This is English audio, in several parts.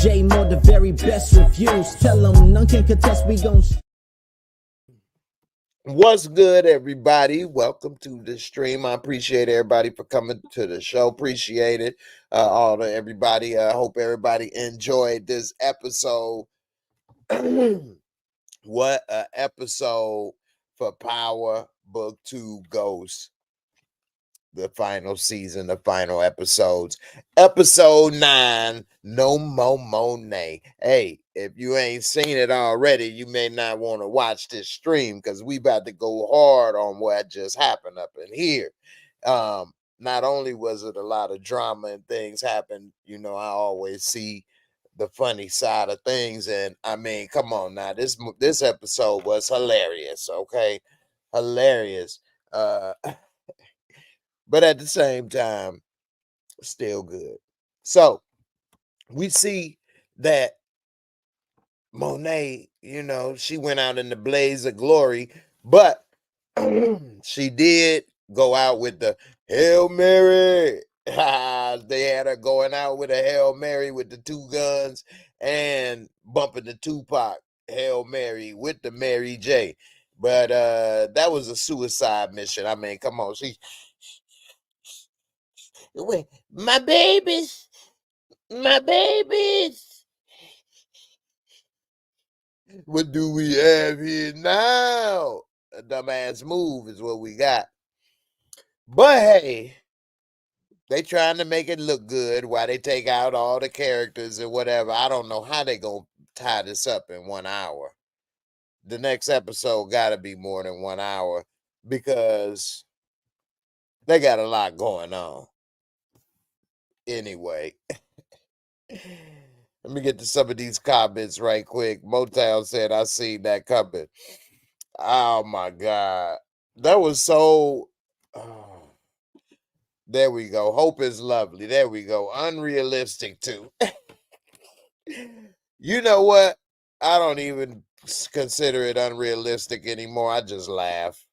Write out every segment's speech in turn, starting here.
J Moore, the very best reviews. Tell them none can contest, we gon' What's good, everybody? Welcome to the stream. I appreciate everybody for coming to the show. Appreciate it. Everybody. I hope everybody enjoyed this episode. What an episode for Power Book 2 Ghost. The final season, the final episodes. Episode 9, No More Monet. Hey, if you ain't seen it already, you may not want to watch this stream because we about to go hard on what just happened up in here. Not only was it a lot of drama and things happen, you know, I always see the funny side of things. And I mean, come on now, this episode was hilarious, okay? Hilarious. But at the same time, still good. So we see that Monet, you know, she went out in the blaze of glory, but she did go out with the Hail Mary. They had her going out with a Hail Mary with the 2 guns and bumping the Tupac Hail Mary with the Mary J. But that was a suicide mission. I mean, come on, wait, my babies. What do we have here now? A dumbass move is what we got. But hey, they trying to make it look good while they take out all the characters and whatever. I don't know how they gonna tie this up in 1 hour. The next episode gotta be more than 1 hour because they got a lot going on. Anyway. Let me get to some of these comments right quick. Motown said, I seen that coming. Oh my God. That was so. Oh, there we go. Hope is lovely. There we go. Unrealistic, too. You know what? I don't even consider it unrealistic anymore. I just laugh.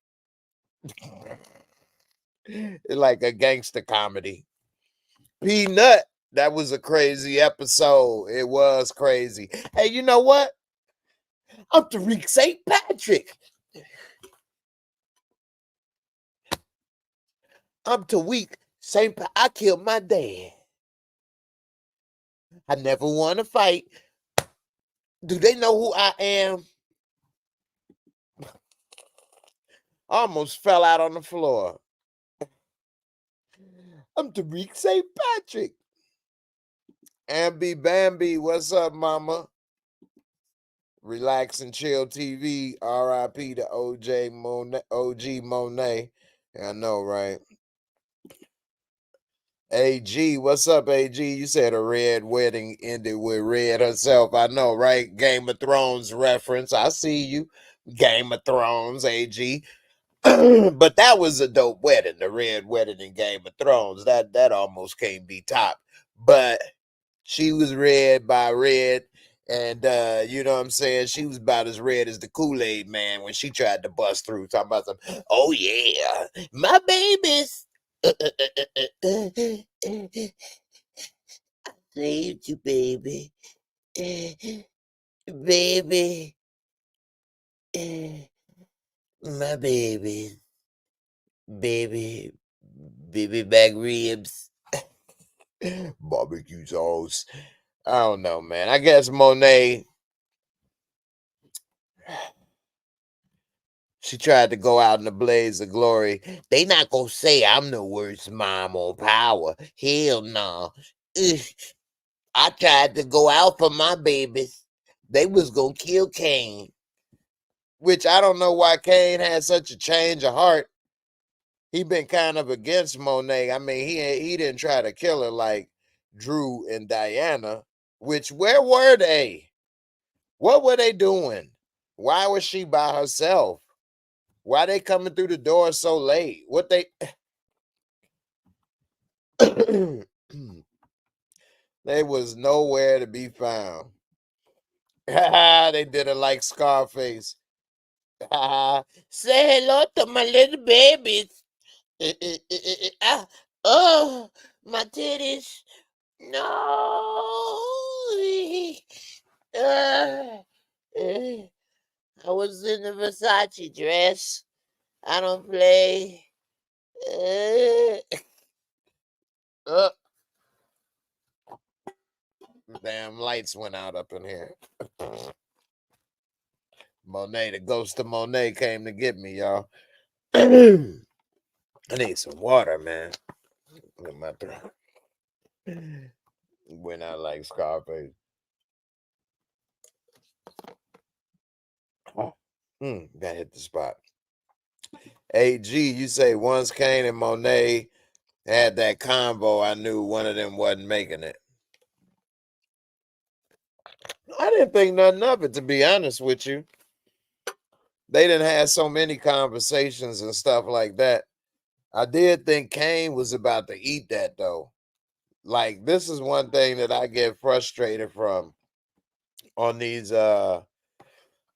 It's like a gangster comedy. Peanut. That was a crazy episode. It was crazy. Hey, you know what? I'm Tariq St. Patrick. I'm Tariq St. Patrick. I killed my dad. I never won a fight. Do they know who I am? I almost fell out on the floor. I'm Tariq St. Patrick. Ambi Bambi, what's up, mama? Relax and Chill TV. R.I.P. to OG Monet. I know, right? AG, what's up, AG? You said a red wedding ended with Red herself. I know, right? Game of Thrones reference. I see you. Game of Thrones, AG. But that was a dope wedding, the red wedding in Game of Thrones. That almost can't be topped. But she was red by red. And you know what I'm saying? She was about as red as the Kool-Aid man when she tried to bust through. Talking about some, oh yeah, my babies. I saved you, baby. Baby. My baby. Baby back ribs. Barbecue sauce. I don't know, man. I guess Monet, she tried to go out in the blaze of glory. They not gonna say I'm the worst mom on Power. Hell no. I tried to go out for my babies. They was gonna kill Kane. Which I don't know why Kane had such a change of heart. He been kind of against Monet. I mean, he didn't try to kill her like Drew and Diana. Which, where were they? What were they doing? Why was she by herself? Why they coming through the door so late? What they... They was nowhere to be found. They did it like Scarface. Say hello to my little babies. Oh, my titties. No. I was in the Versace dress. I don't play. Uh, damn lights went out up in here. Monet, the ghost of Monet came to get me, y'all. I need some water, man. In my throat. Went out like Scarface. That hit the spot. AG, you say once Kane and Monet had that convo, I knew one of them wasn't making it. I didn't think nothing of it, to be honest with you. They didn't have so many conversations and stuff like that. I did think Kane was about to eat that, though. Like, this is one thing that I get frustrated from on these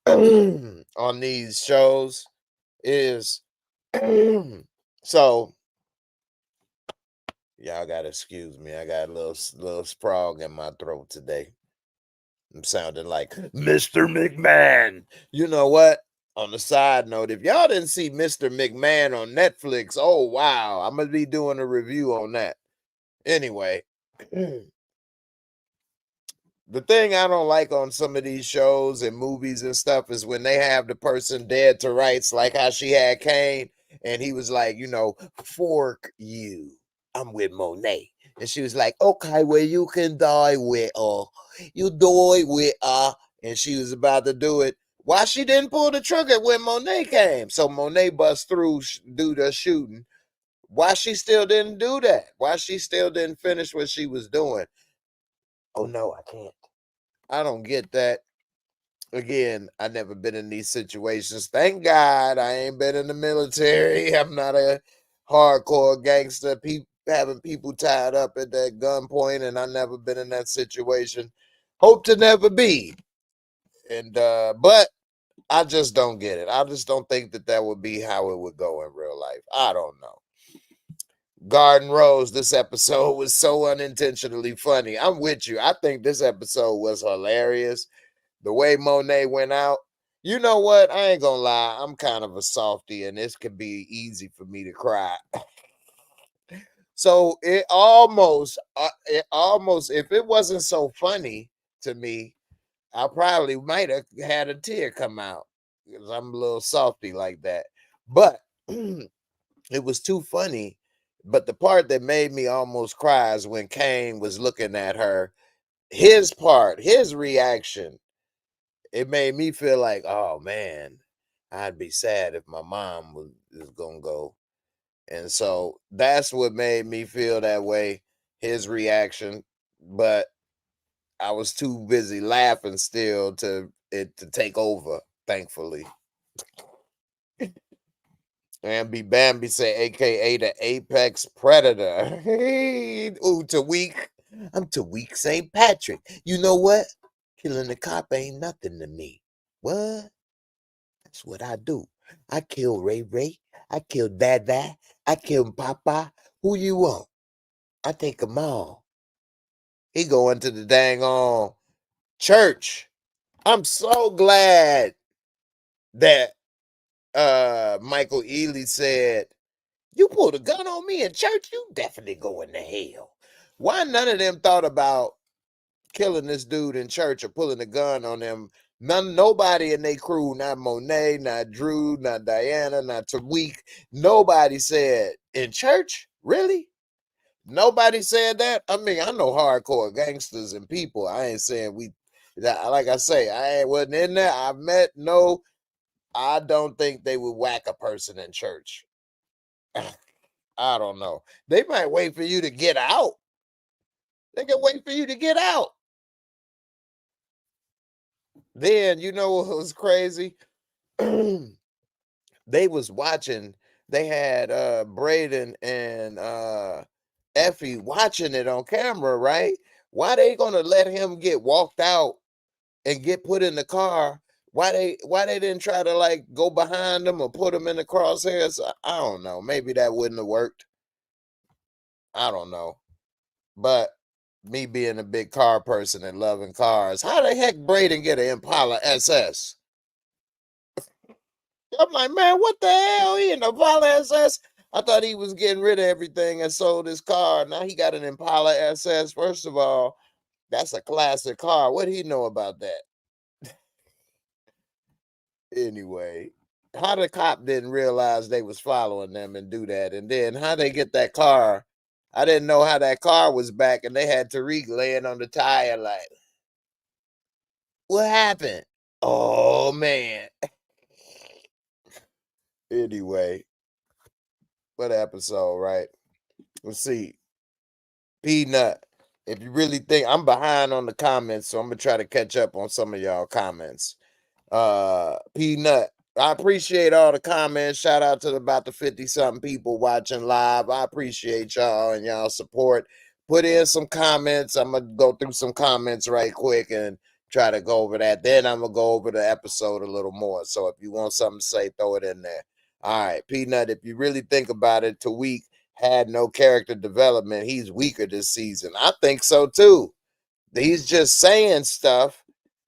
on these shows is so y'all gotta excuse me. I got a little frog in my throat today. I'm sounding like Mr. McMahon. You know what? On the side note, if y'all didn't see Mr. McMahon on Netflix, oh wow, I'm gonna be doing a review on that. Anyway, the thing I don't like on some of these shows and movies and stuff is when they have the person dead to rights, like how she had Kane, and he was like, fork you. I'm with Monet. And she was like, okay, well, you can die with you die with and she was about to do it. Why she didn't pull the trigger when Monet came? So Monet bust through, do the shooting. Why she still didn't do that? Why she still didn't finish what she was doing? Oh no, I can't. I don't get that. Again, I never been in these situations. Thank God I ain't been in the military. I'm not a hardcore gangster. Having people tied up at that gunpoint, and I never been in that situation. Hope to never be. And but I just don't get it. I just don't think that would be how it would go in real life. I don't know. Garden Rose, this episode was so unintentionally funny. I'm with you. I think this episode was hilarious. The way Monet went out. You know what? I ain't gonna lie. I'm kind of a softie, and this could be easy for me to cry. So it almost, if it wasn't so funny to me, I probably might have had a tear come out because I'm a little softy like that. But it was too funny. But the part that made me almost cry is when Kane was looking at her. His part, his reaction, it made me feel like, oh man, I'd be sad if my mom was gonna go. And so that's what made me feel that way, his reaction. But I was too busy laughing still to take over, thankfully. And Bambi say, aka the apex predator. Ooh, Tawik. I'm Tawik St. Patrick. You know what? Killing a cop ain't nothing to me. What? That's what I do. I kill Ray Ray. I kill Dada. I kill Papa. Who you want? I take them all. He going to the dang on church. I'm so glad that Michael Ealy said, you pulled a gun on me in church, you definitely going to hell. Why none of them thought about killing this dude in church or pulling a gun on him? Nobody in their crew, not Monet, not Drew, not Diana, not Tawik, nobody said, in church? Really? Nobody said that? I mean, I know hardcore gangsters and people. I ain't saying like I say, I wasn't in there. I met I don't think they would whack a person in church. I don't know. They might wait for you to get out. They can wait for you to get out. Then, you know what was crazy? They was watching, they had Braden and Effie watching it on camera, right? Why they gonna let him get walked out and get put in the car? Why they didn't try to like go behind them or put them in the crosshairs? I don't know. Maybe that wouldn't have worked. I don't know. But me being a big car person and loving cars, how the heck Braden get an Impala SS? I'm like, man, what the hell? He an Impala SS? I thought he was getting rid of everything and sold his car. Now he got an Impala SS. First of all, that's a classic car. What do he know about that? Anyway, how the cop didn't realize they was following them and do that, and then how they get that car? I didn't know how that car was back, and they had Tariq laying on the tire like, what happened? Oh man. Anyway, what episode, right? Let's see. Peanut. If you really think I'm behind on the comments, so I'm gonna try to catch up on some of y'all comments. Peanut, I appreciate all the comments. Shout out to about the 50 something people watching live. I appreciate y'all and y'all support. Put in some comments. I'm gonna go through some comments right quick and try to go over that. Then I'm gonna go over the episode a little more. So if you want something to say, throw it in there. All right, Peanut, if you really think about it, Tariq had no character development. He's weaker this season. I think so too. He's just saying stuff.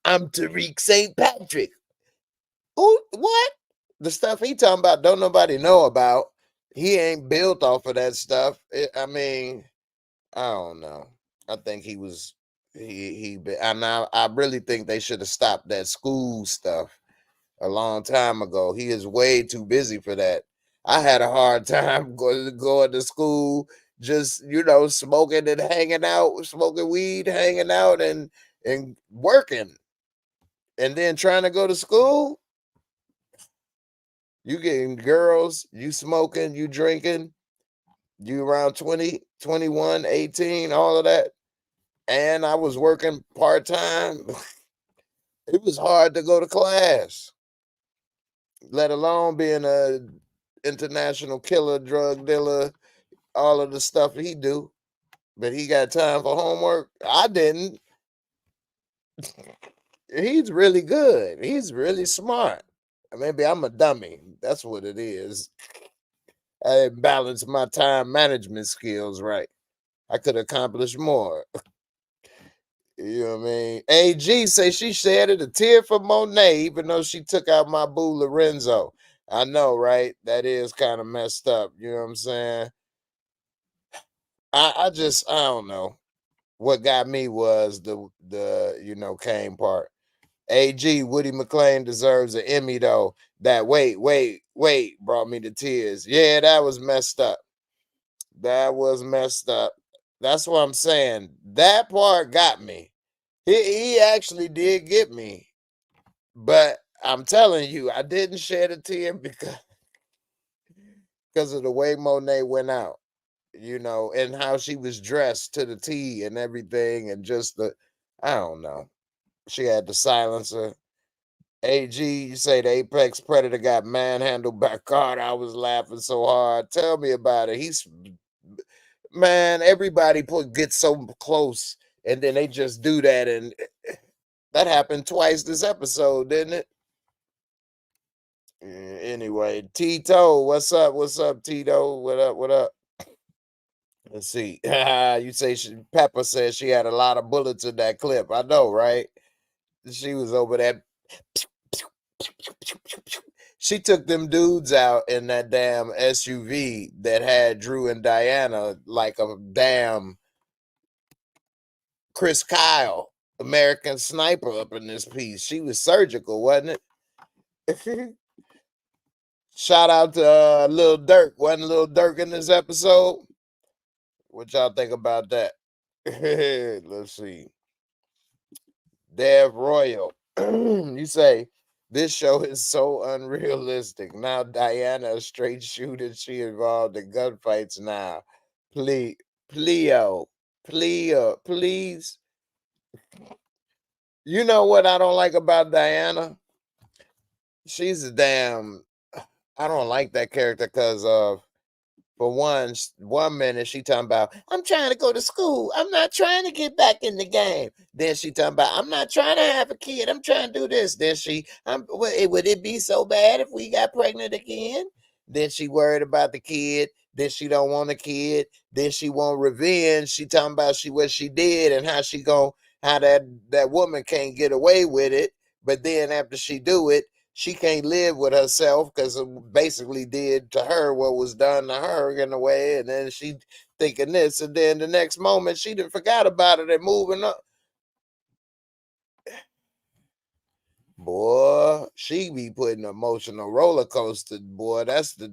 I'm Tariq St. Patrick. Who? What? The stuff he talking about don't nobody know about. He ain't built off of that stuff. I mean, I don't know. I think he was and I really think they should have stopped that school stuff a long time ago. He is way too busy for that. I had a hard time going to school, just smoking and hanging out, smoking weed, hanging out, and working, and then trying to go to school. You getting girls, you smoking, you drinking, you around 20, 21, 18, all of that. And I was working part-time. It was hard to go to class, let alone being a international killer, drug dealer, all of the stuff he do. But he got time for homework. I didn't. He's really good. He's really smart. Maybe I'm a dummy. That's what it is. I didn't balance my time management skills right. I could accomplish more. You know what I mean? AG say she shedded a tear for Monet, even though she took out my boo Lorenzo. I know, right? That is kind of messed up. You know what I'm saying? I don't know. What got me was the Kane part. AG Woody McClain deserves an Emmy though. That wait brought me to tears. Yeah, that was messed up. That was messed up. That's what I'm saying. That part got me. He actually did get me. But I'm telling you, I didn't shed a tear because of the way Monet went out, and how she was dressed to the T and everything, and just I don't know. She had the silencer. AG, you say the Apex Predator got manhandled by Carter. I was laughing so hard. Tell me about it. Man, everybody gets so close, and then they just do that, and that happened twice this episode, didn't it? Anyway, Tito, what's up? What's up, Tito? What up? What up? Let's see. You say Pepper said she had a lot of bullets in that clip. I know, right? She was over there. She took them dudes out in that damn SUV that had Drew and Diana like a damn Chris Kyle, American Sniper up in this piece. She was surgical, wasn't it? Shout out to Lil Durk. Wasn't Lil Durk in this episode? What y'all think about that? Let's see. Dev Royal. You say this show is so unrealistic. Now Diana a straight shooter. She involved in gunfights now. Please, please. You know what I don't like about Diana? She's a damn. I don't like that character because of, for one minute she talking about, I'm trying to go to school. I'm not trying to get back in the game. Then she talking about, I'm not trying to have a kid. I'm trying to do this. Then would it be so bad if we got pregnant again? Then she worried about the kid. Then she don't want a kid. Then she want revenge. She talking about what she did and how that woman can't get away with it. But then after she do it, she can't live with herself because it basically did to her what was done to her in a way. And then she thinking this, and then the next moment she done forgot about it and moving up. Boy, she be putting emotional roller coaster. Boy, that's the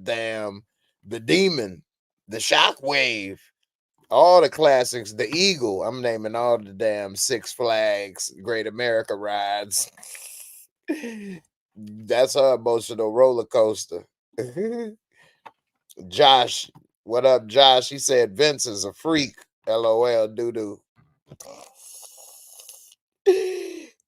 demon, the shockwave, all the classics, the Eagle. I'm naming all the damn Six Flags, Great America rides. That's her emotional roller coaster. Josh, what up, Josh? He said Vince is a freak. LOL, doo doo.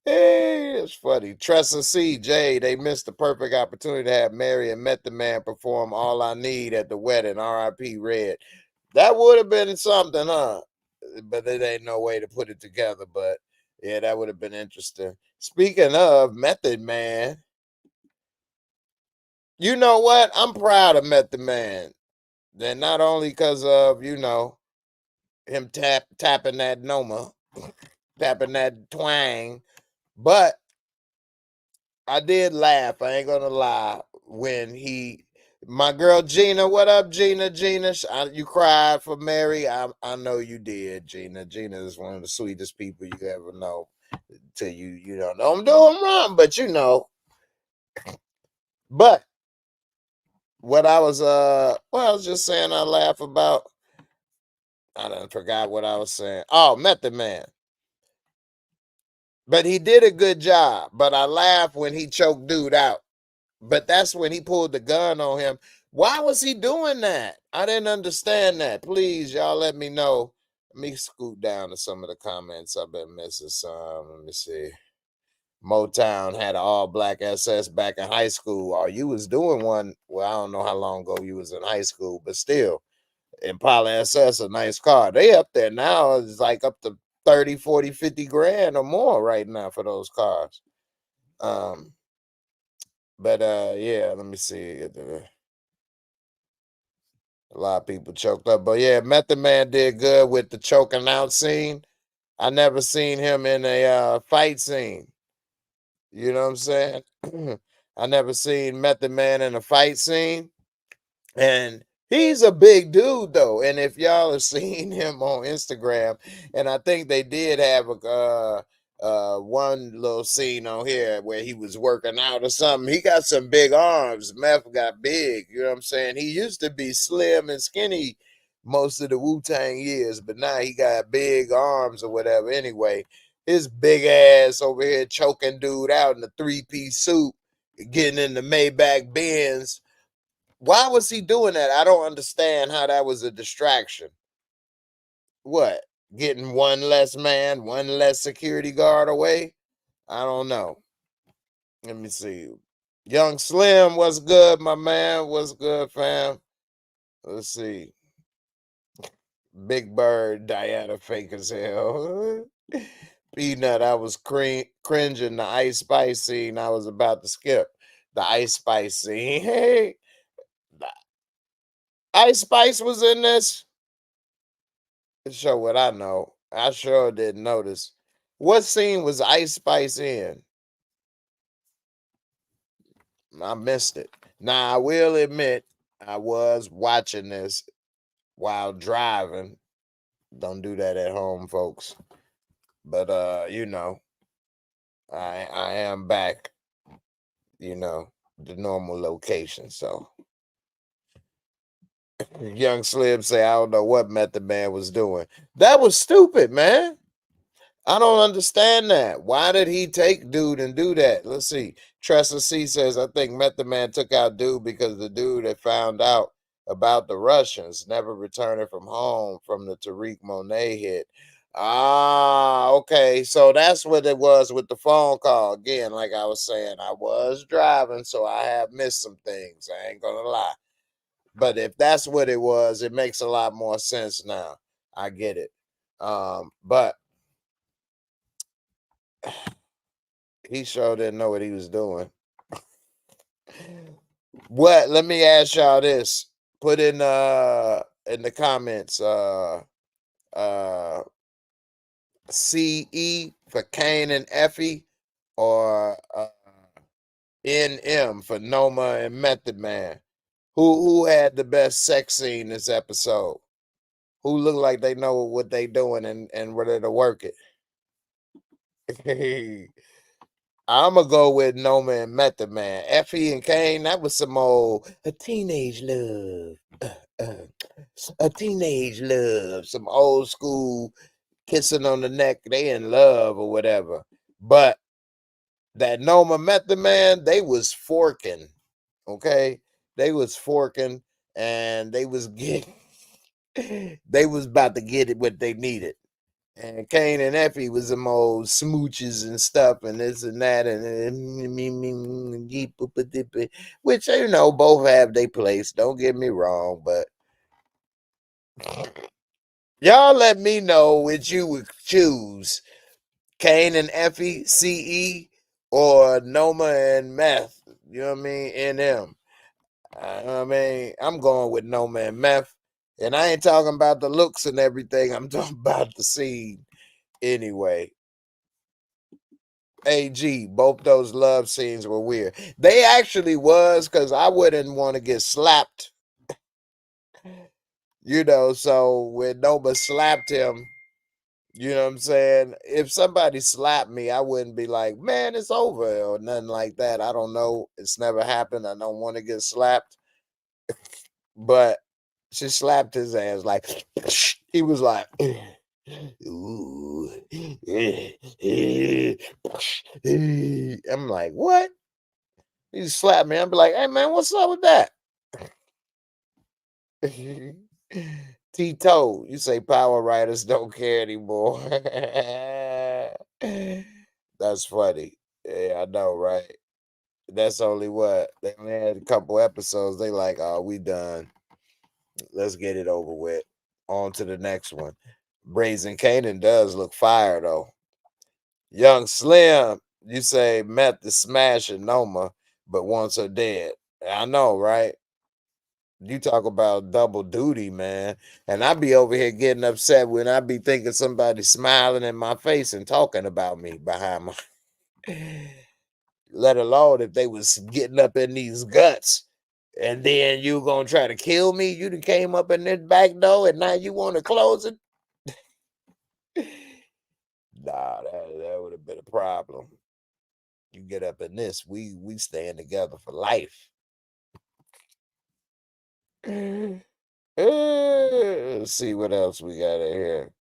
Hey, it's funny. Tressa C, Jay, they missed the perfect opportunity to have Mary and Method Man perform All I Need at the wedding. RIP Red. That would have been something, huh? But it ain't no way to put it together. But yeah, that would have been interesting. Speaking of Method Man, you know what? I'm proud of Method Man. Then not only because of, him tapping that Noma, tapping that twang, but I did laugh. I ain't gonna lie. When my girl Gina, what up, Gina? Gina, you cried for Mary. I know you did, Gina. Gina is one of the sweetest people you ever know. Till you don't know I'm doing wrong, but But what I was just saying, I laugh about. I done forgot what I was saying. Oh, Method Man. But he did a good job. But I laughed when he choked dude out. But that's when he pulled the gun on him. Why was he doing that? I didn't understand that. Please, y'all let me know. Let me scoot down to some of the comments I've been missing some. Let me see. Motown had an all-black SS back in high school. Or you was doing one. Well, I don't know how long ago you was in high school, but still. Impala SS, a nice car. They up there now. It's like up to 30, 40, 50 grand or more right now for those cars. But yeah, let me see. A lot of people choked up. But yeah, Method Man did good with the choking out scene. I never seen him in a fight scene. You know what I'm saying? I never seen Method Man in a fight scene. And he's a big dude though. And if y'all have seen him on Instagram, and I think they did have a one little scene on here where he was working out or something. He got some big arms. Meth got big, you know what I'm saying? He used to be slim and skinny most of the Wu-Tang years, but now he got big arms or whatever. Anyway, his big ass over here choking dude out in a three-piece suit, getting in the Maybach Benz. Why was he doing that? I don't understand how that was a distraction. What? Getting one less man, one less security guard away? I don't know. Let me see. Young Slim, what's good, my man? What's good, fam? Let's see. Big Bird, Diana, fake as hell. Peanut, I was cringing the Ice Spice scene. I was about to skip the Ice Spice scene. Hey, the Ice Spice was in this. Show what I know. I sure didn't notice. What scene was Ice Spice in? I missed it. Now I will admit I was watching this while driving. Don't do that at home, folks. But I am back, the normal location. So Young Slim say I don't know what Method Man was doing. That was stupid, man. I don't understand that. Why did he take dude and do that? Let's see. Tressa C says, I think Method Man took out dude because the dude had found out about the Russians, never returning from home from the Tariq Monet hit. Ah, okay. So that's what it was with the phone call. Again, like I was saying, I was driving, so I have missed some things. I ain't gonna lie. But if that's what it was, it makes a lot more sense now. I get it. But he sure didn't know what he was doing. What? Let me ask y'all this. Put in the comments uh CE for Kane and Effie, or NM for Noma and Method Man. Who had the best sex scene this episode? Who look like they know what they doing and ready to work it? I'm gonna go with Noma and Method Man. Effie and Kane, that was some old a teenage love. A teenage love. Some old school kissing on the neck. They in love or whatever. But that Noma Method Man, they was forking. Okay? They was forking, and they was getting they was about to get it what they needed. And Kane and Effie was them old smooches and stuff and this and that, which, you know, both have their place. Don't get me wrong, but y'all let me know which you would choose. Kane and Effie, CE, or Noma and Meth. You know what I mean? NM. I mean, I'm going with Noma and Meth. And I ain't talking about the looks and everything. I'm talking about the scene anyway. AG, both those love scenes were weird. They actually was, because I wouldn't want to get slapped. You know, so when Noma slapped him, you know what I'm saying? If somebody slapped me, I wouldn't be like, man, it's over or nothing like that. I don't know. It's never happened. I don't want to get slapped. But she slapped his ass like he was like, ooh. I'm like, what? He slapped me. I'm be like, hey man, what's up with that? Tito, you say power writers don't care anymore. That's funny. Yeah, I know, right? That's only what they only had a couple episodes. They like, oh, we done. Let's get it over with. On to the next one. Brazen Canaan does look fire though. Young Slim, you say met the smash and Noma, but wants her dead. I know, right? You talk about double duty, man. And I be over here getting upset when I be thinking somebody smiling in my face and talking about me behind my let alone if they was getting up in these guts. And then you gonna try to kill me? You done came up in this back door and now you want to close it? Nah, that would have been a problem. You get up in this, we stand together for life. Let's see what else we got in here.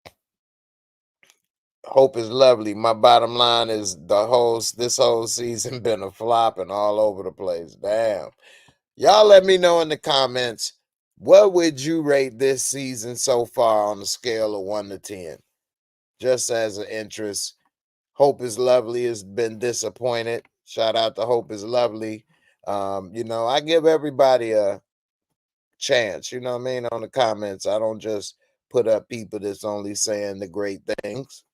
Hope is lovely. My bottom line is this whole season been a flop and all over the place. Damn. Y'all let me know in the comments, what would you rate this season so far on a scale of 1 to 10? Just as an interest. Hope is lovely has been disappointed. Shout out to Hope is lovely. You know, I give everybody a chance, you know what I mean, on the comments. I don't just put up people that's only saying the great things.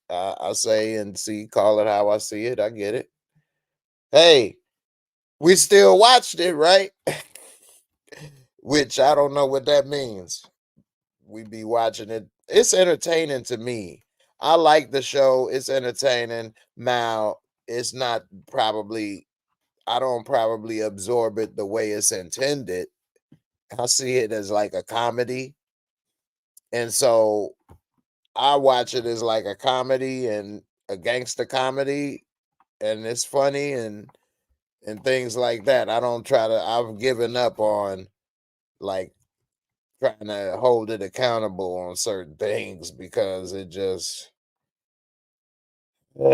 I say and see, call it how I see it. I get it. Hey, we still watched it, right? Which I don't know what that means. We be watching it. It's entertaining to me. I like the show. It's entertaining. Now, it's not probably, I don't probably absorb it the way it's intended. I see it as like a comedy. And so I watch it as like a comedy and a gangster comedy, and it's funny and things like that. I don't try to, I've given up on like trying to hold it accountable on certain things because it just you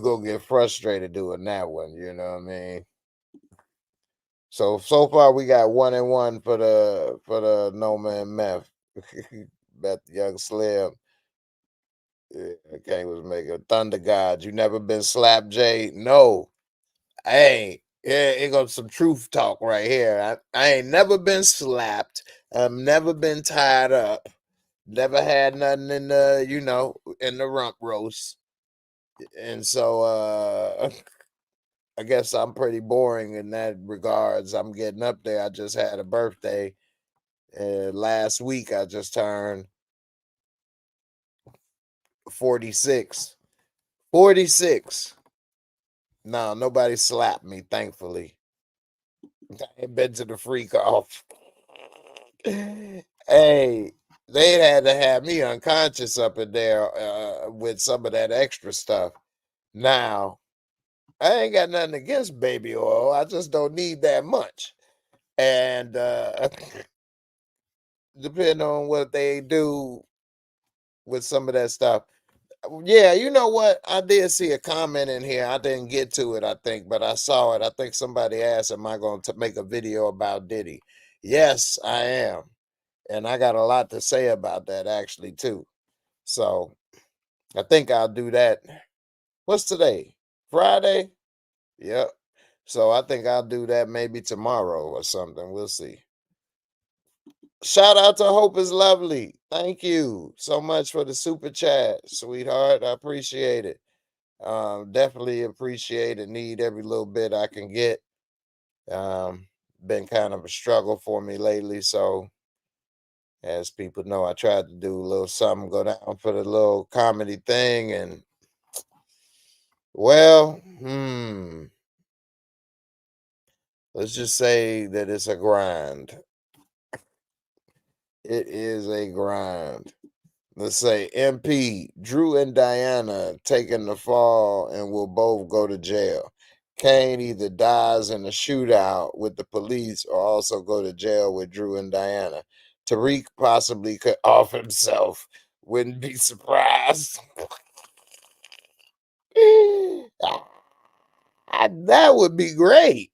gonna get frustrated doing that one, you know what I mean? So far we got 1-1 for the No Man Meth. Bet Young Slim. Yeah, King was making Thunder God. You never been slapped, Jay? No. Hey, yeah, it goes some truth talk right here. I ain't never been slapped. I've never been tied up. Never had nothing in the, you know, in the rump roast. And so I guess I'm pretty boring in that regards. I'm getting up there. I just had a birthday. Last week I just turned 46. 46. No, nobody slapped me, thankfully. I ain't been to the freak off. Hey, they had to have me unconscious up in there with some of that extra stuff. Now, I ain't got nothing against baby oil. I just don't need that much. And depending on what they do with some of that stuff. Yeah, you know what? I did see a comment in here. I didn't get to it, I think, but I saw it. I think somebody asked, am I going to make a video about Diddy? Yes, I am. And I got a lot to say about that actually too. So I think I'll do that. What's today? Friday? Yep. So I think I'll do that maybe tomorrow or something. We'll see. Shout out to Hope is Lovely. Thank you so much for the super chat, sweetheart. I appreciate it. Definitely appreciate it. Need every little bit I can get. Um, Been kind of a struggle for me lately. So as people know, I tried to do a little something, go down for the little comedy thing, and well, let's just say that it's a grind. It is a grind. Let's say MP, Drew and Diana taking the fall and will both go to jail. Kane either dies in a shootout with the police or also go to jail with Drew and Diana. Tariq possibly could off himself. Wouldn't be surprised. That would be great.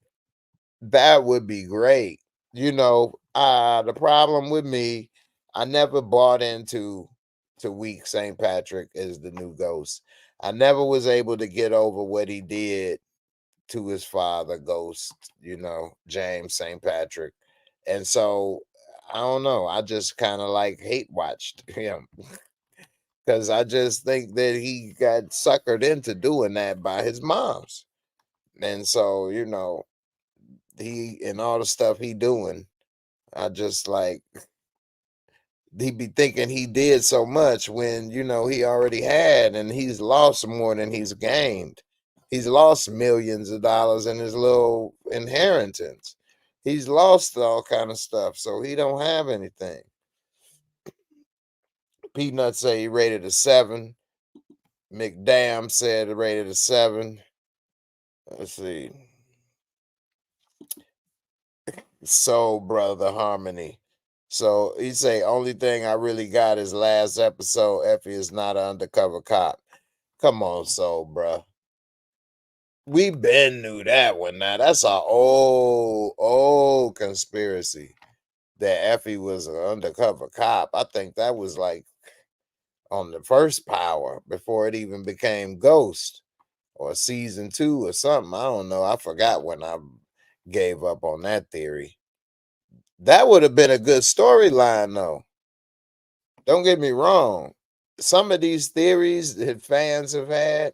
That would be great. The problem with me, I never bought into to weak St. Patrick as the new ghost. I never was able to get over what he did to his father, Ghost, James St. Patrick. And so I don't know. I just kind of like hate watched him because I just think that he got suckered into doing that by his moms. And so, he and all the stuff he doing, I just like he be thinking he did so much when he already had, and he's lost more than he's gained. He's lost millions of dollars in his little inheritance. He's lost all kind of stuff, so he don't have anything. Peanut say he rated a 7. McDam said rated a 7. Let's see. Soul Brother Harmony. So he say only thing I really got is last episode. Effie is not an undercover cop. Come on, Soul, bro. We been knew that one. Now that's a old conspiracy that Effie was an undercover cop. I think that was like on the first Power before it even became Ghost or season 2 or something. I don't know. I forgot when I gave up on that theory. That would have been a good storyline, though. Don't get me wrong. Some of these theories that fans have had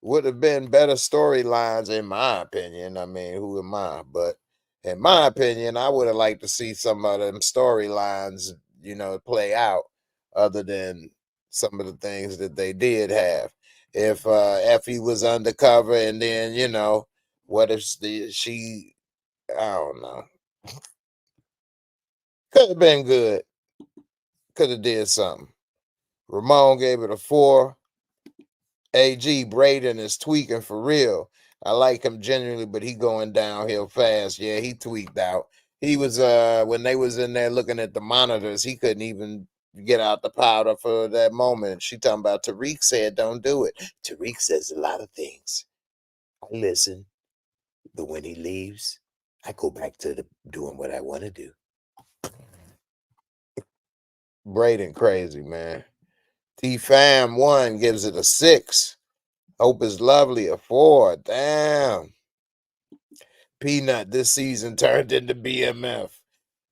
would have been better storylines, in my opinion. I mean, who am I? But in my opinion, I would have liked to see some of them storylines, play out other than some of the things that they did have. If Effie was undercover and then, what if she, I don't know. Could have been good. Could have did something. Ramon gave it a 4. AG Braden is tweaking for real. I like him genuinely, but he going downhill fast. Yeah, he tweaked out. He was when they was in there looking at the monitors, he couldn't even get out the powder for that moment. She talking about Tariq said don't do it. Tariq says a lot of things. I listen, but when he leaves, I go back to doing what I want to do. Braden crazy, man. T Fam 1 gives it a 6. Hope is Lovely a 4. Damn. Peanut this season turned into BMF.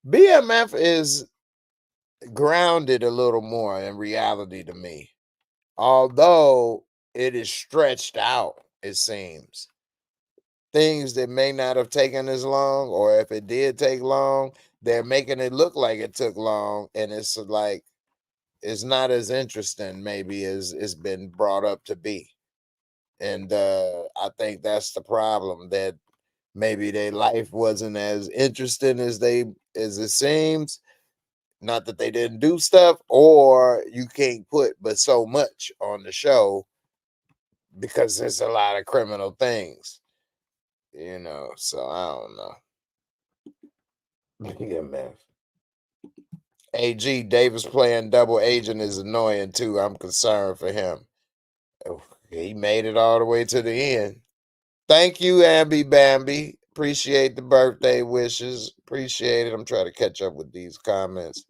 BMF is grounded a little more in reality to me, although it is stretched out, it seems. things that may not have taken as long, or if it did take long, they're making it look like it took long, and it's like it's not as interesting maybe as it's been brought up to be. And I think that's the problem, that maybe their life wasn't as interesting as it seems. Not that they didn't do stuff, or you can't put but so much on the show because there's a lot of criminal things, so I don't know. Yeah, man. AG Davis playing double agent is annoying too. I'm concerned for him. Oh, he made it all the way to the end. Thank you, Ambi Bambi. Appreciate the birthday wishes. Appreciate it. I'm trying to catch up with these comments.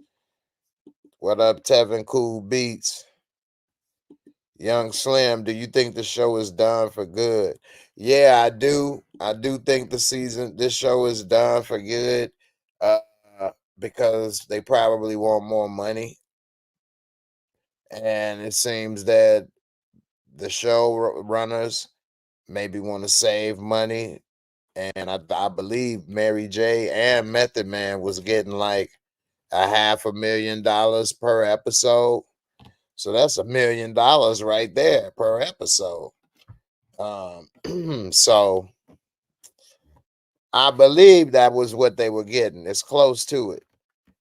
What up, Tevin Cool Beats? Young Slim, do you think the show is done for good? Yeah, I do. I do think this show is done for good, uh, because they probably want more money. And it seems that the show runners maybe want to save money. And I believe Mary J and Method Man was getting like $500,000 per episode. So that's $1 million right there per episode. So I believe that was what they were getting. It's close to it.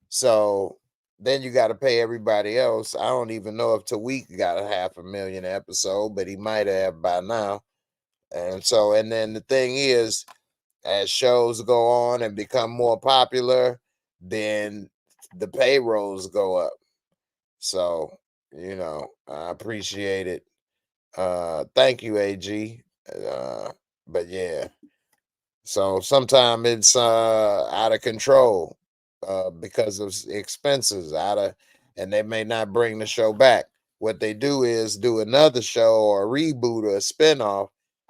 So then you got to pay everybody else. I don't even know if Tariq got $500,000 episode, but he might have by now. And then the thing is, as shows go on and become more popular, then the payrolls go up. So, I appreciate it. Thank you, AG. But yeah. So sometimes it's out of control because of expenses and they may not bring the show back. What they do is do another show or a reboot or a spinoff,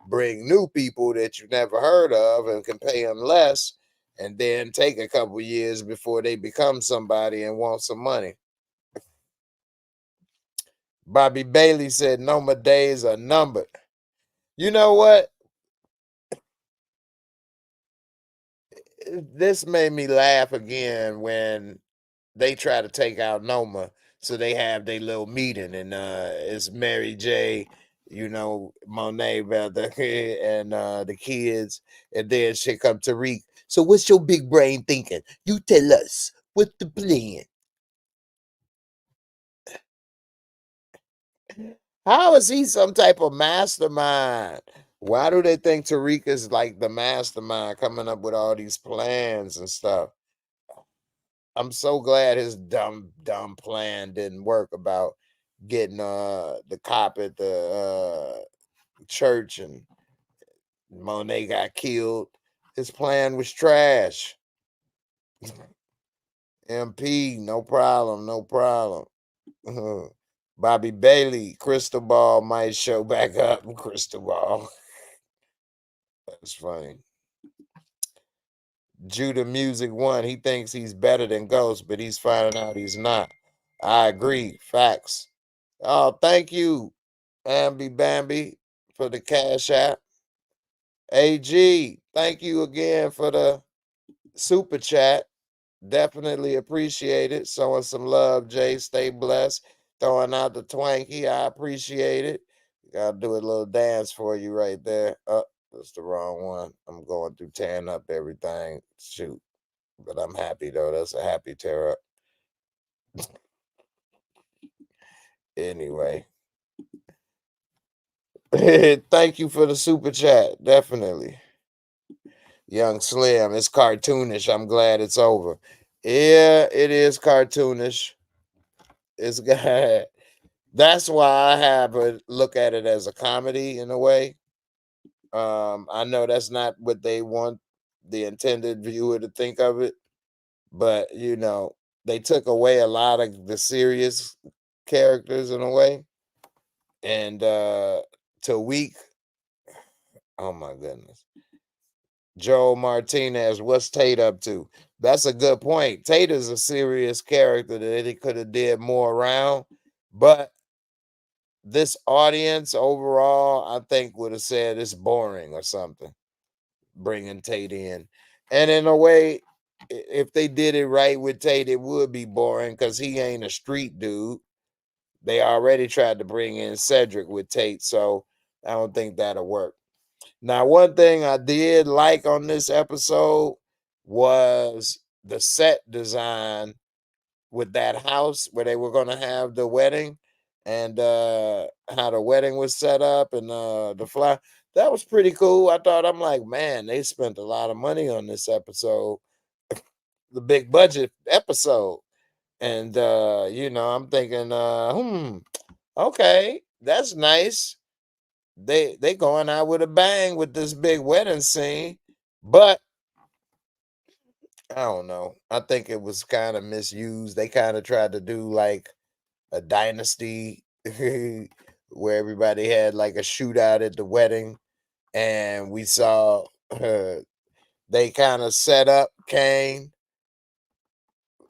bring new people that you never heard of and can pay them less, and then take a couple years before they become somebody and want some money. Bobby Bailey said, "No more days are numbered." You know what? This made me laugh again when they try to take out Noma. So they have their little meeting, and it's Mary J, Monet rather, and the kids, and then she come Tariq. So what's your big brain thinking? You tell us what's the plan. How is he some type of mastermind? Why do they think Tariq is like the mastermind coming up with all these plans and stuff? I'm so glad his dumb plan didn't work about getting the cop at the church, and Monet got killed. His plan was trash. MP, no problem, no problem. Bobby Bailey, Crystal Ball might show back up. Crystal Ball. That's funny. Judah Music One, he thinks he's better than Ghost, but he's finding out he's not. I agree. Facts. Oh, thank you, Ambi Bambi, for the cash app. AG, thank you again for the super chat. Definitely appreciate it. Showing some love, Jay. Stay blessed. Throwing out the twanky. I appreciate it. Gotta do a little dance for you right there. Oh, that's the wrong one. I'm going through tearing up everything. Shoot. But I'm happy though. That's a happy tear up. Anyway. Thank you for the super chat. Definitely. Young Slim, it's cartoonish. I'm glad it's over. Yeah, it is cartoonish. It's got that's why I have a look at it as a comedy in a way. I know that's not what they want the intended viewer to think of it, but they took away a lot of the serious characters in a way. And to weak, oh my goodness. Joe Martinez, what's Tate up to? That's a good point. Tate is a serious character that he could have did more around, but this audience overall, I think, would have said it's boring or something. bringing Tate in. And in a way, if they did it right with Tate, it would be boring because he ain't a street dude. They already tried to bring in Cedric with Tate, so I don't think that'll work. Now, one thing I did like on this episode was the set design with that house where they were going to have the wedding, and how the wedding was set up, and the fly. That was pretty cool. I'm like, man, they spent a lot of money on this episode, the big budget episode. And I'm thinking, okay, that's nice. They going out with a bang with this big wedding scene, but I don't know. I think it was kind of misused. They kind of tried to do like a dynasty where everybody had like a shootout at the wedding, and we saw they kind of set up Kane,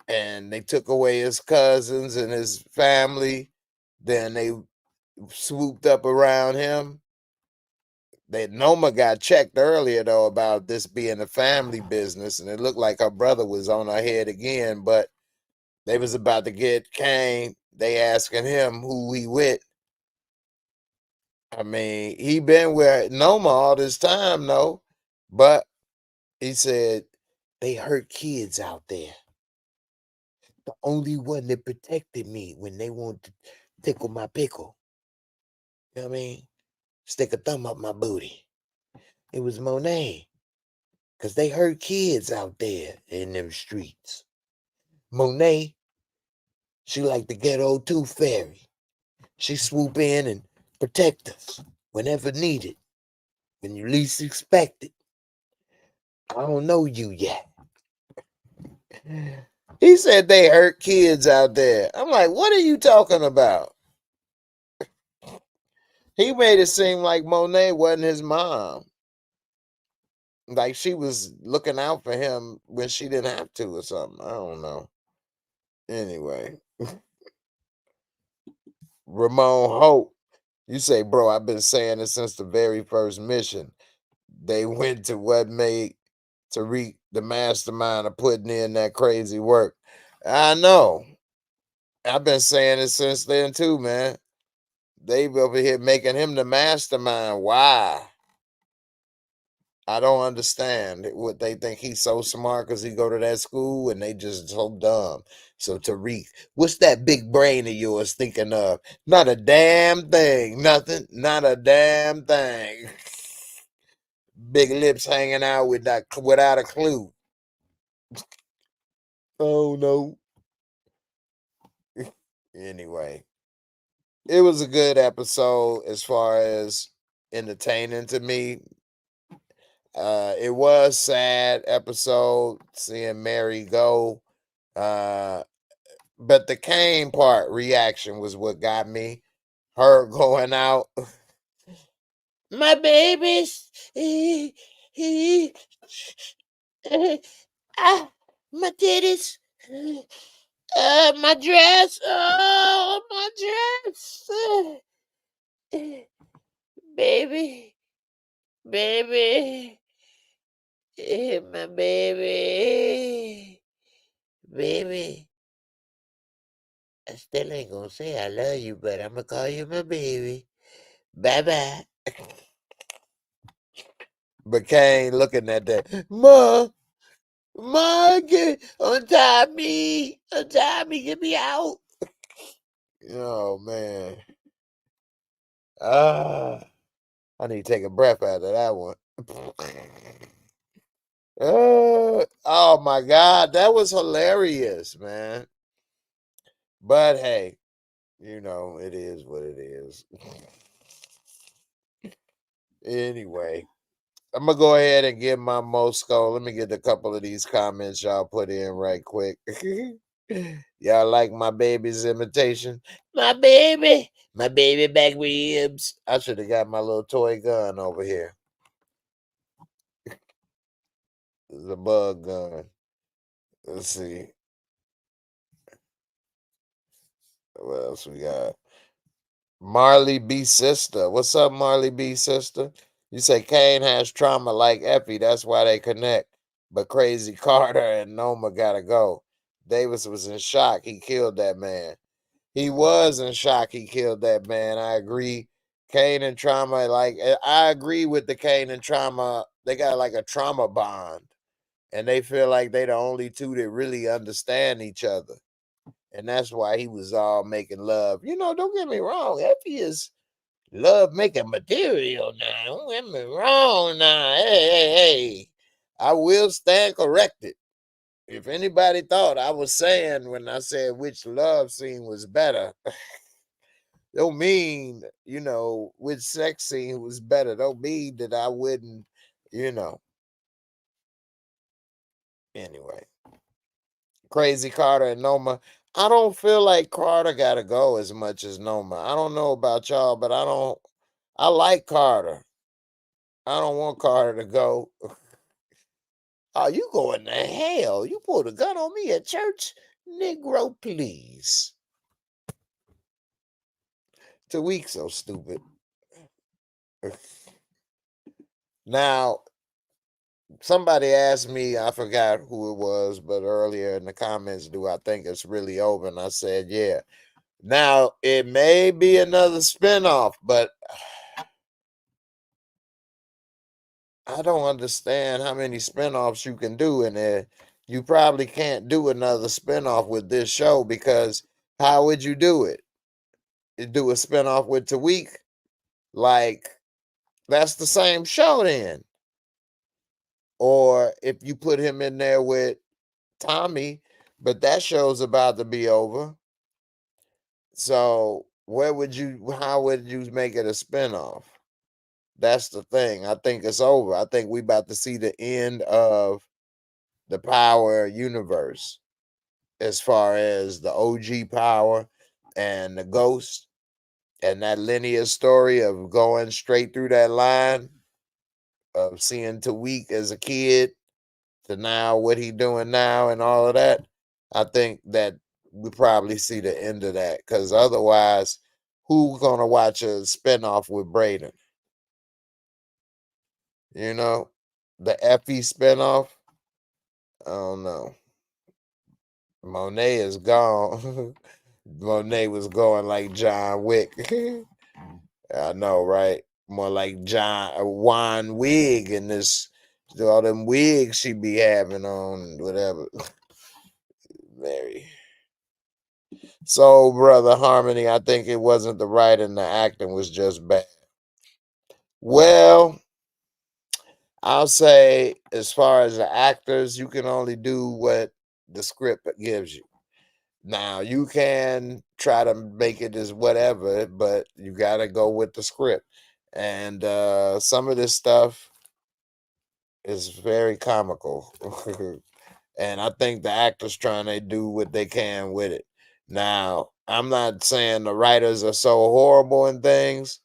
and they took away his cousins and his family. Then they swooped up around him. That Noma got checked earlier though about this being a family business, and it looked like her brother was on her head again. But they was about to get Kane. They asking him who he with. I mean, he been with Noma all this time, though. But he said they hurt kids out there. The only one that protected me when they wanted to tickle my pickle. You know what I mean? Stick a thumb up my booty. It was Monet. Because they hurt kids out there in them streets. Monet, she like the ghetto tooth fairy. She swoop in and protect us whenever needed, when you least expect it. I don't know you yet. He said they hurt kids out there. I'm like, what are you talking about? He made it seem like Monet wasn't his mom. Like she was looking out for him when she didn't have to or something. I don't know. Anyway. Ramon Hope. You say, bro, I've been saying it since the very first mission. They went to what made Tariq the mastermind of putting in that crazy work. I know. I've been saying it since then too, man. They over here making him the mastermind. Why? I don't understand what they think he's so smart because he go to that school and they just so dumb. So Tariq, what's that big brain of yours thinking of? Not a damn thing. Nothing. Not a damn thing. Big lips hanging out with that without a clue. Oh no. Anyway, it was a good episode as far as entertaining to me. It was sad episode seeing Mary go. But the Kane part reaction was what got me. Her going out. My babies. My titties. My dress. Oh, my dress. Baby. Baby. My baby. Baby. I still ain't gonna say I love you, but I'm gonna call you my baby. Bye bye. But Kane looking at that. Ma, untie me. Untie me. Get me out. Oh, man. I need to take a breath out of that one. Oh, my God. That was hilarious, man. But, hey, it is what it is. Anyway, I'm going to go ahead and give my MOORESCORE. Let me get a couple of these comments y'all put in right quick. Y'all like my baby's imitation? My baby back ribs. I should have got my little toy gun over here. It's a bug gun. Let's see. What else we got? Marley B sister. What's up, Marley B sister? You say Kane has trauma like Effie, that's why they connect. But Crazy Carter and Noma gotta go. Davis was in shock. He killed that man. He was in shock. He killed that man. I agree. Kane and Trauma, like I agree with the Kane and Trauma. They got like a trauma bond, and they feel like they the only two that really understand each other, and that's why he was all making love. Don't get me wrong. Effie is love making material now. Don't get me wrong now. Hey. I will stand corrected. If anybody thought I was saying when I said which love scene was better, don't mean, which sex scene was better. Don't mean that I wouldn't, you know. Anyway, Crazy Carter and Noma. I don't feel like Carter got to go as much as Noma. I don't know about y'all, but I like Carter. I don't want Carter to go. Oh, you going to hell. You pulled a gun on me at church? Negro, please. Tariq so stupid. Now, somebody asked me, I forgot who it was, but earlier in the comments, do I think it's really over? And I said, yeah. Now, it may be another spinoff, but I don't understand how many spinoffs you can do in there. You probably can't do another spinoff with this show because how would you do it? You do a spinoff with Tariq? Like, that's the same show then. Or if you put him in there with Tommy, but that show's about to be over. So how would you make it a spinoff? That's the thing. I think it's over. I think we about to see the end of the Power universe as far as the OG Power and the Ghost and that linear story of going straight through that line of seeing Tariq as a kid to now what he doing now and all of that. I think that we probably see the end of that because otherwise, who's gonna watch a spinoff with Braden? The Effie spinoff. I don't know. Monet is gone. Monet was going like John Wick. I know, right? More like Juan Wig and this all them wigs she be having on, whatever. Mary. So, brother Harmony, I think it wasn't the writing, the acting was just bad. Well, I'll say as far as the actors, you can only do what the script gives you. Now, you can try to make it as whatever, but you got to go with the script. And some of this stuff is very comical. And I think the actors trying to do what they can with it. Now, I'm not saying the writers are so horrible in things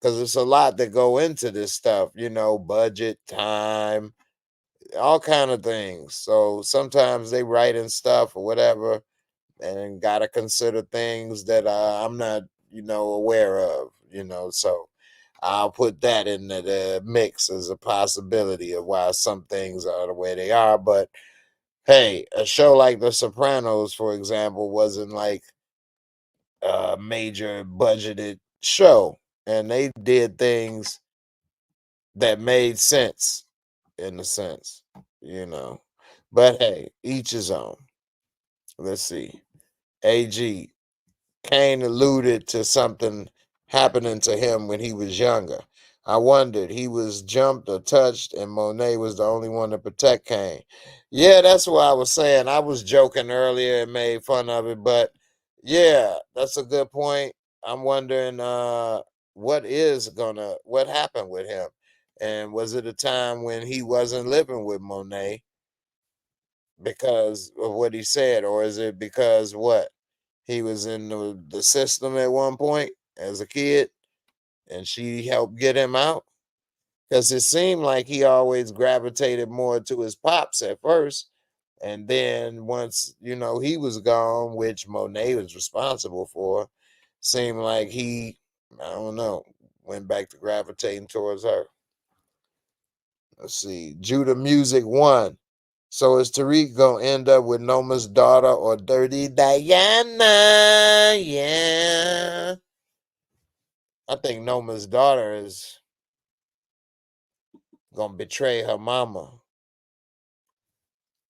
because it's a lot that go into this stuff, budget, time, all kind of things. So sometimes they write in stuff or whatever and got to consider things that I'm not, aware of, so I'll put that in the mix as a possibility of why some things are the way they are. But hey, a show like The Sopranos, for example, wasn't like a major budgeted show, and they did things that made sense in a sense, you know. But hey, each his own. Let's see. AG, Kane alluded to something happening to him when he was younger. I wondered, he was jumped or touched, and Monet was the only one to protect Kane. Yeah, that's what I was saying. I was joking earlier and made fun of it, but yeah, that's a good point. I'm wondering what happened with him. And was it a time when he wasn't living with Monet because of what he said, or is it because what? He was in the system at one point as a kid, and she helped get him out. Because it seemed like he always gravitated more to his pops at first. And then once, he was gone, which Monet was responsible for, seemed like he, I don't know, went back to gravitating towards her. Let's see. Judah Music 1. So is Tariq gonna end up with Noma's daughter or Dirty Diana? Yeah. I think Noma's daughter is gonna betray her mama.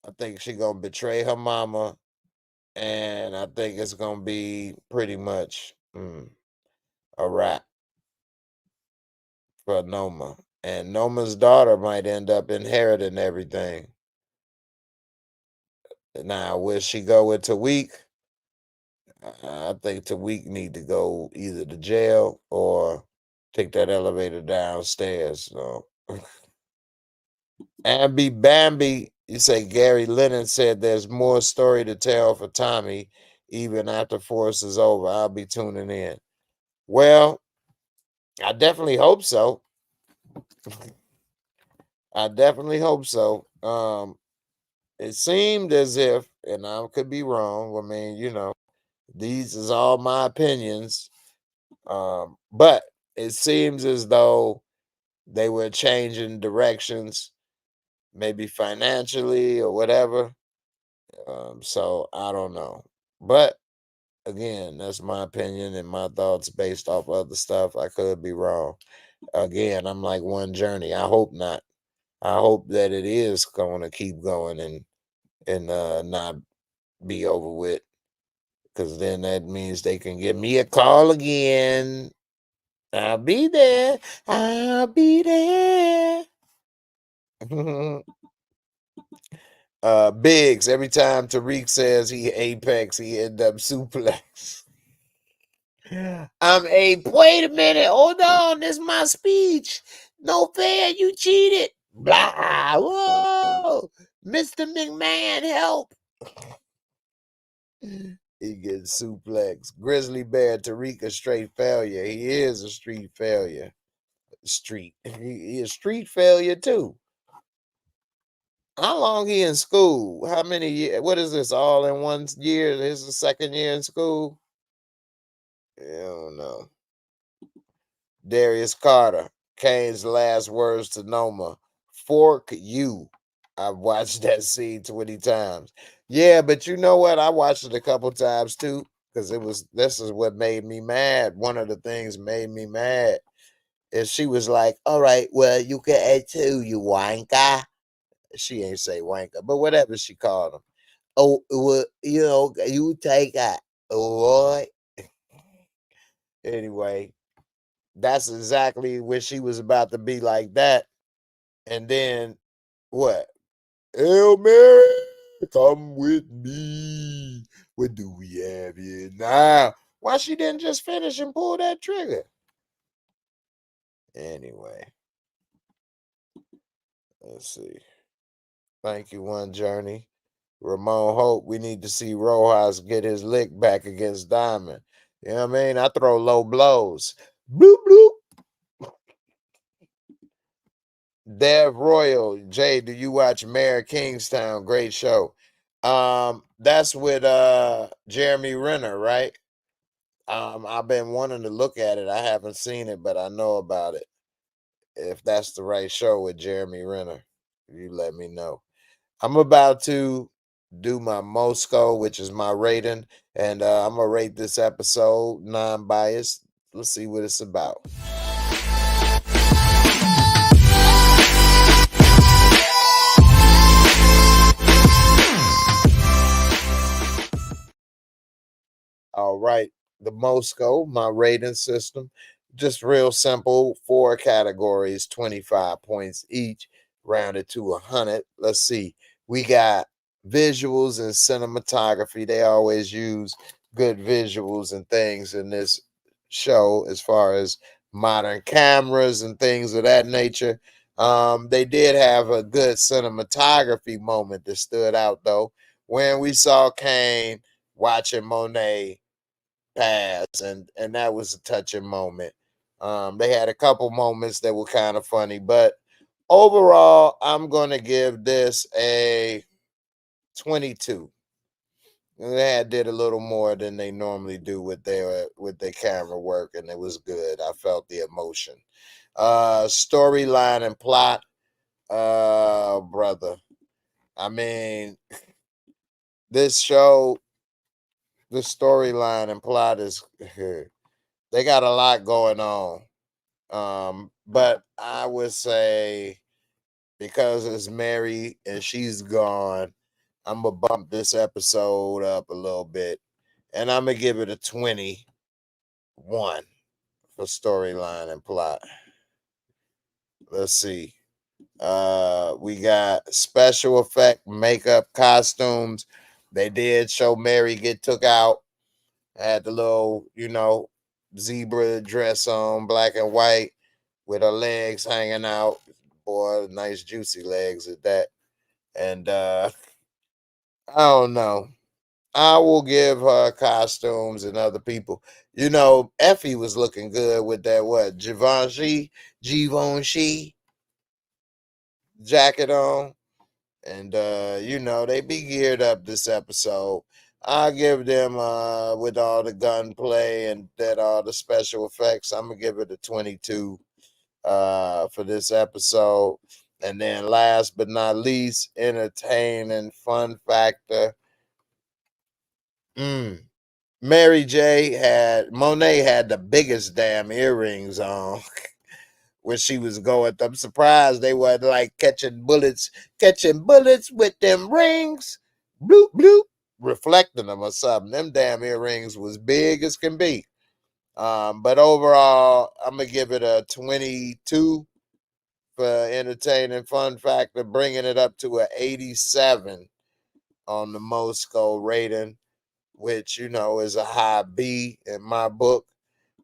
I think she's gonna betray her mama, and I think it's gonna be pretty much a wrap for Noma. And Noma's daughter might end up inheriting everything. Now, will she go with Tariq? I think Tariq need to go either to jail or take that elevator downstairs. So. Abby Bambi, you say Gary Lennon said there's more story to tell for Tommy even after Force is over. I'll be tuning in. Well, I definitely hope so. I definitely hope so. It seemed as if, and I could be wrong. I mean, these is all my opinions. But it seems as though they were changing directions, maybe financially or whatever. So I don't know. But again, that's my opinion and my thoughts based off other stuff. I could be wrong. Again, I'm like one journey. I hope not. I hope that it is going to keep going and not be over with. Because then that means they can give me a call again. I'll be there. I'll be there. Biggs, every time Tariq says he apex, he end up suplex. Wait a minute, hold on, this is my speech. No fair, you cheated. Blah, whoa, Mr. McMahon, help. He gets suplex. Grizzly Bear, Tariq a straight failure. He is a street failure. He is street failure too. How long he in school? How many years? What is this? All in 1 year? This is the second year in school. I don't know. Darius Carter, Kane's last words to Noma: "Fork you." I've watched that scene 20 times. Yeah, but you know what? I watched it a couple times too because this is what made me mad. One of the things made me mad is she was like, "All right, well, you can add two, you wanker." She ain't say wanker, but whatever she called him. Oh, well, you take it. All right. Anyway, that's exactly where she was about to be like that. And then what? Hail Mary, come with me. What do we have here now? Why she didn't just finish and pull that trigger? Anyway, let's see. Thank you, One Journey. Ramon Hope, we need to see Rojas get his lick back against Diamond. You know what I mean? I throw low blows. Bloop, bloop. Dev Royal, Jay, do you watch Mayor Kingstown? Great show. That's with Jeremy Renner, right? I've been wanting to look at it. I haven't seen it, but I know about it. If that's the right show with Jeremy Renner, you let me know. I'm about to do my MOORESCORE, which is my rating, and I'm gonna rate this episode non-biased. Let's see what it's about. All right, the MOORESCORE, my rating system, just real simple. 4 categories, 25 points each, rounded to 100. Let's see. We got visuals and cinematography. They always use good visuals and things in this show as far as modern cameras and things of that nature. They did have a good cinematography moment that stood out though when we saw Kane watching Monet pass, and that was a touching moment. They had a couple moments that were kind of funny, but overall, I'm gonna give this a 22. They did a little more than they normally do with their camera work, and it was good. I felt the emotion. Storyline and plot. Brother. I mean, this show, the storyline and plot is they got a lot going on. But I would say because it's Mary and she's gone, I'm gonna bump this episode up a little bit, and I'm gonna give it a 21 for storyline and plot. Let's see. We got special effect, makeup, costumes. They did show Mary get took out. Had the little, zebra dress on, black and white, with her legs hanging out. Boy, nice juicy legs at that. And I don't know. I will give her costumes and other people. Effie was looking good with that Givenchy jacket on. And they be geared up this episode. I'll give them with all the gunplay and all the special effects, I'm gonna give it a 22 for this episode. And then last but not least, entertaining fun factor. Monet had the biggest damn earrings on when she was going. I'm surprised they weren't like catching bullets with them rings, bloop bloop, reflecting them or something. Them damn earrings was big as can be. But overall, I'm gonna give it a 22 for entertaining fun factor, bringing it up to a 87 on the MOORESCORE rating, which is a high B in my book,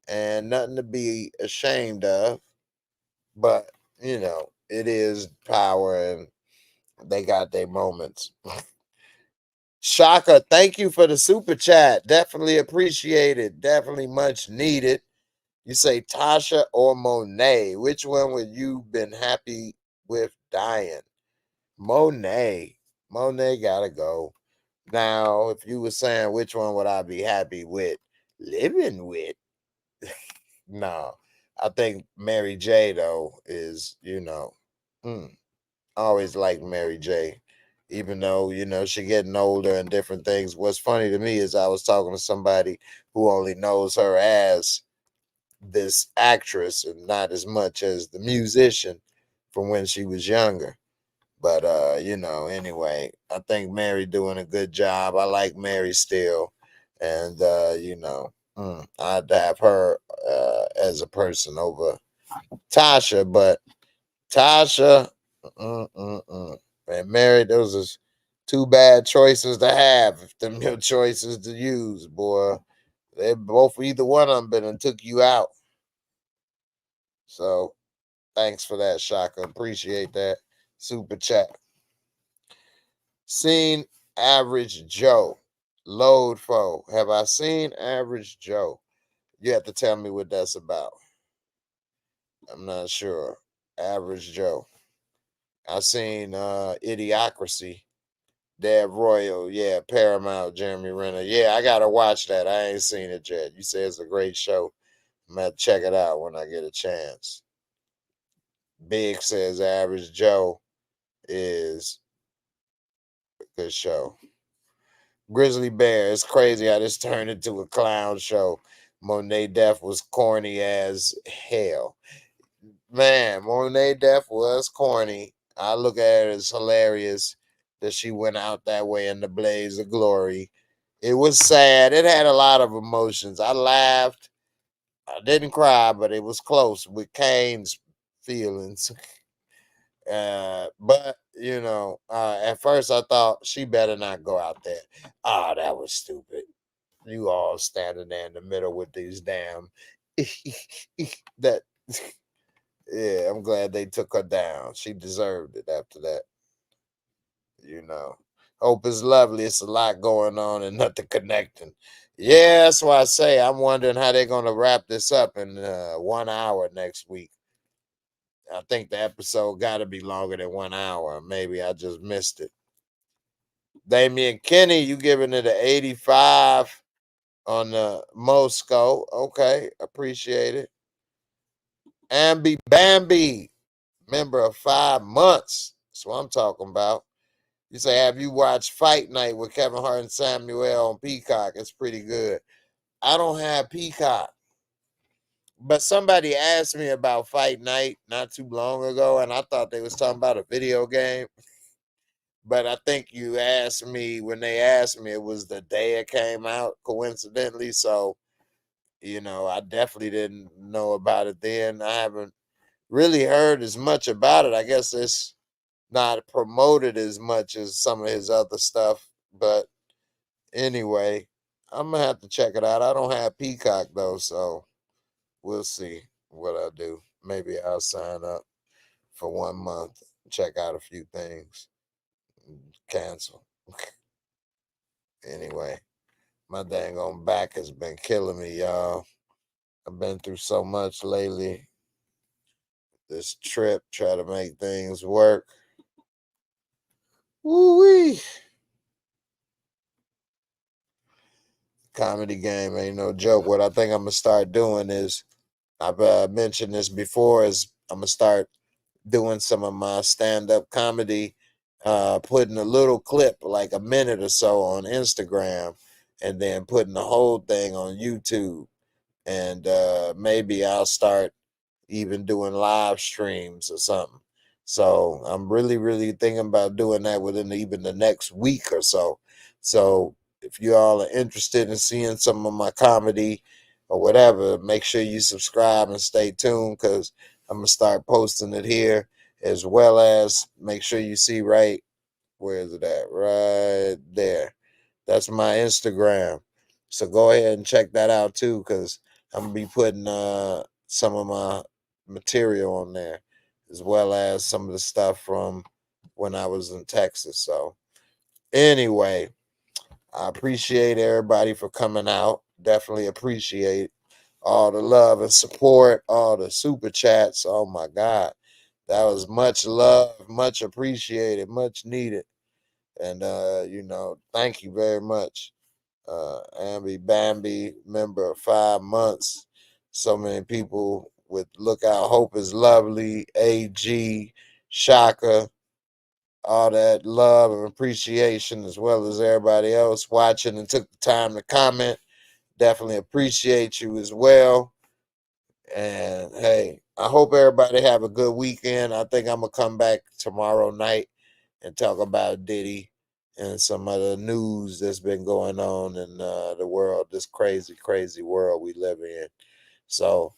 and nothing to be ashamed of. But it is power, and they got their moments. Shaka, thank you for the super chat. Definitely appreciate it. Definitely much needed. You say Tasha or Monet. Which one would you been happy with dying? Monet. Monet gotta go. Now, if you were saying which one would I be happy with living with? No. I think Mary J though is, I always liked Mary J. Even though, she getting older and different things. What's funny to me is I was talking to somebody who only knows her as this actress and not as much as the musician from when she was younger. But anyway, I think Mary doing a good job. I like Mary still. And I'd have her as a person over Tasha, but Tasha and Mary, those are two bad choices to have. If them your choices to use, boy, they both either one of them been and took you out. So thanks for that, Shaka. Appreciate that super chat. Seen Average Joe. Load foe. Have I seen Average Joe? You have to tell me what that's about. I'm not sure. Average Joe. I seen Idiocracy. Deb Royal. Yeah, Paramount, Jeremy Renner. Yeah, I gotta watch that. I ain't seen it yet. You say it's a great show. I'm gonna check it out when I get a chance. Big says Average Joe is a good show. Grizzly Bear. It's crazy how this turned into a clown show. Monet Death was corny as hell. Man, Monet Death was corny. I look at it as hilarious that she went out that way in the blaze of glory. It was sad. It had a lot of emotions. I laughed. I didn't cry, but it was close with Kane's feelings. But at first I thought she better not go out there. Oh, that was stupid. You all standing there in the middle with these damn that. Yeah, I'm glad they took her down. She deserved it after that. Hope is lovely. It's a lot going on and nothing connecting. Yeah, that's why I say I'm wondering how they're gonna wrap this up in 1 hour next week. I think the episode got to be longer than 1 hour. Maybe I just missed it. Damian Kenny, you giving it an 85 on the MOORESCORE. Okay, appreciate it. Ambi Bambi, member of 5 months. That's what I'm talking about. You say, have you watched Fight Night with Kevin Hart and Samuel on Peacock? It's pretty good. I don't have Peacock. But somebody asked me about Fight Night not too long ago, and I thought they was talking about a video game. But I think you asked me, when they asked me, it was the day it came out, coincidentally. So, I definitely didn't know about it then. I haven't really heard as much about it. I guess it's not promoted as much as some of his other stuff. But anyway, I'm going to have to check it out. I don't have Peacock, though, so we'll see what I do. Maybe I'll sign up for 1 month, check out a few things, cancel. Anyway, my dang on back has been killing me, y'all. I've been through so much lately. This trip, try to make things work. Woo-wee. Comedy game ain't no joke. What I think I'm going to start doing is, I've mentioned this before, is I'm going to start doing some of my stand-up comedy, putting a little clip, like a minute or so, on Instagram, and then putting the whole thing on YouTube. And maybe I'll start even doing live streams or something. So I'm really, really thinking about doing that within even the next week or so. So if you all are interested in seeing some of my comedy or whatever, make sure you subscribe and stay tuned, because I'm going to start posting it here, as well as make sure you see where is it at? Right there. That's my Instagram. So go ahead and check that out too, because I'm going to be putting some of my material on there, as well as some of the stuff from when I was in Texas. So anyway, I appreciate everybody for coming out. Definitely appreciate all the love and support, all the super chats. Oh my God. That was much love, much appreciated, much needed. And thank you very much. Ambi Bambi, member of 5 months. So many people with Lookout Hope is Lovely, AG, Shaka, all that love and appreciation, as well as everybody else watching and took the time to comment. Definitely appreciate you as well. And hey, I hope everybody have a good weekend. I think I'm gonna come back tomorrow night and talk about Diddy and some of the news that's been going on in the world, this crazy, crazy world we live in. So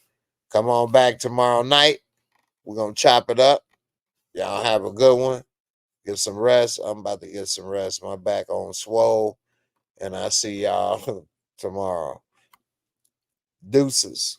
come on back tomorrow night. We're gonna chop it up. Y'all have a good one. Get some rest. I'm about to get some rest. My back on swole. And I see y'all tomorrow. Deuces.